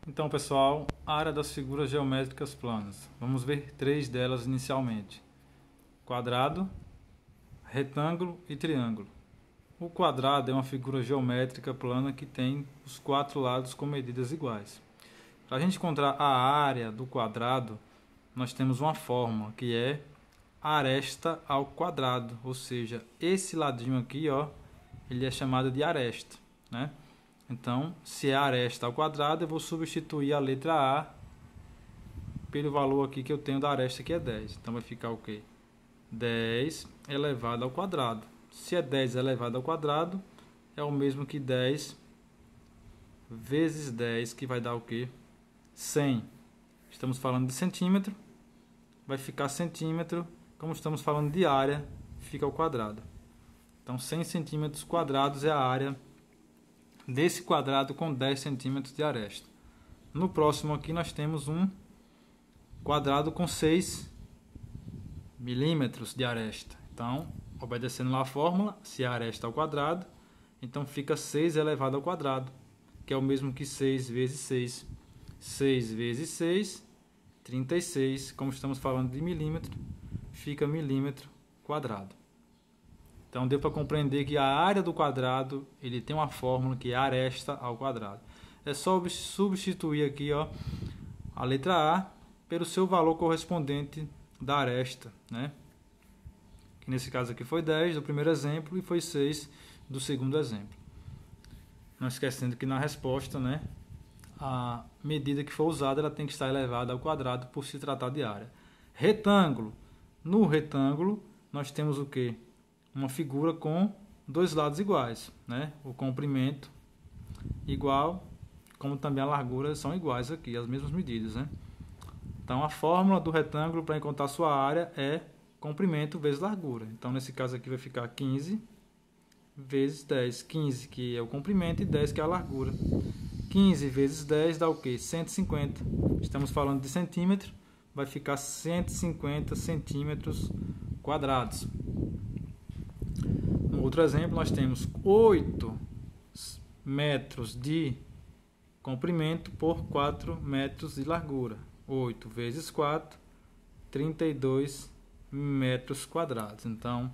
Então, pessoal, área das figuras geométricas planas. Vamos ver três delas inicialmente: quadrado, retângulo e triângulo. O quadrado é uma figura geométrica plana que tem os quatro lados com medidas iguais. Para a gente encontrar a área do quadrado, nós temos uma fórmula que é aresta ao quadrado, ou seja, esse ladinho aqui, ó, ele é chamado de aresta, né? Então, se é aresta ao quadrado, eu vou substituir a letra A pelo valor aqui que eu tenho da aresta, que é 10. Então, vai ficar o quê? 10 elevado ao quadrado. Se é 10 elevado ao quadrado, é o mesmo que 10 vezes 10, que vai dar o quê? 100. Estamos falando de centímetro, vai ficar centímetro. Como estamos falando de área, fica ao quadrado. Então, 100 centímetros quadrados é a área desse quadrado com 10 centímetros de aresta. No próximo aqui nós temos um quadrado com 6 milímetros de aresta. Então, obedecendo lá a fórmula, se a aresta ao quadrado, então fica 6 elevado ao quadrado, que é o mesmo que 6 vezes 6. 6 vezes 6, 36. Como estamos falando de milímetro, fica milímetro quadrado. Então, deu para compreender que a área do quadrado ele tem uma fórmula que é aresta ao quadrado. É só substituir aqui, ó, a letra A pelo seu valor correspondente da aresta, né? Que nesse caso aqui foi 10 do primeiro exemplo e foi 6 do segundo exemplo. Não esquecendo que na resposta, né, a medida que for usada ela tem que estar elevada ao quadrado por se tratar de área. Retângulo. No retângulo nós temos o quê? Uma figura com dois lados iguais, né? O comprimento igual, como também a largura são iguais aqui, as mesmas medidas, né? Então a fórmula do retângulo para encontrar sua área é comprimento vezes largura. Então nesse caso aqui vai ficar 15 vezes 10. 15 que é o comprimento e 10 que é a largura. 15 vezes 10 dá o quê? 150. Estamos falando de centímetro, vai ficar 150 centímetros quadrados. No outro exemplo, nós temos 8 metros de comprimento por 4 metros de largura. 8 vezes 4, 32 metros quadrados. Então,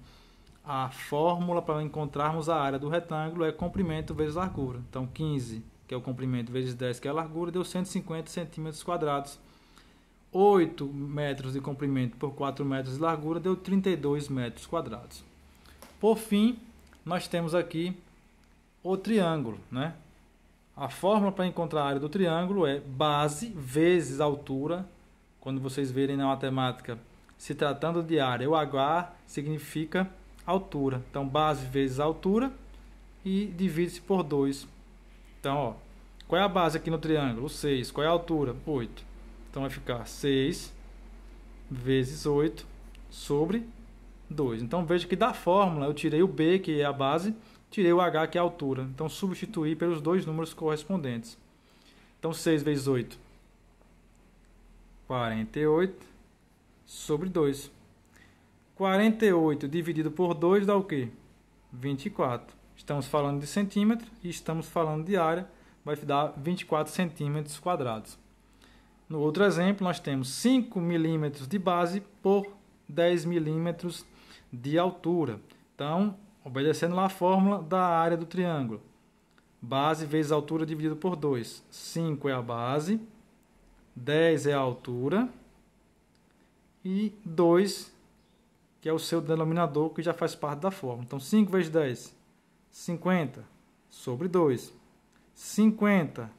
a fórmula para encontrarmos a área do retângulo é comprimento vezes largura. Então, 15, que é o comprimento, vezes 10, que é a largura, deu 150 centímetros quadrados. 8 metros de comprimento por 4 metros de largura deu 32 metros quadrados. Por fim, nós temos aqui o triângulo, né? A fórmula para encontrar a área do triângulo é base vezes altura. Quando vocês verem na matemática, se tratando de área, o H significa altura. Então, base vezes altura e divide-se por 2. Então, ó, qual é a base aqui no triângulo? 6. Qual é a altura? 8. Então, vai ficar 6 vezes 8 sobre 2. Então, veja que da fórmula eu tirei o B, que é a base, tirei o H, que é a altura. Então, substituí pelos dois números correspondentes. Então, 6 vezes 8, 48 sobre 2. 48 dividido por 2 dá o quê? 24. Estamos falando de centímetro e estamos falando de área, vai dar 24 centímetros quadrados. No outro exemplo, nós temos 5 milímetros de base por 10 milímetros de altura. Então, obedecendo lá a fórmula da área do triângulo. Base vezes altura dividido por 2. 5 é a base, 10 é a altura e 2, que é o seu denominador, que já faz parte da fórmula. Então, 5 vezes 10, 50 sobre 2. 50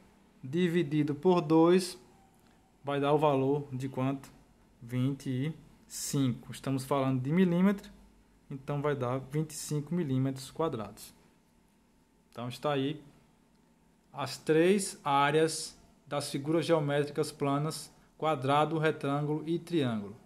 dividido por 2 vai dar o valor de quanto? 25. Estamos falando de milímetro, então vai dar 25 milímetros quadrados. Então está aí as três áreas das figuras geométricas planas: quadrado, retângulo e triângulo.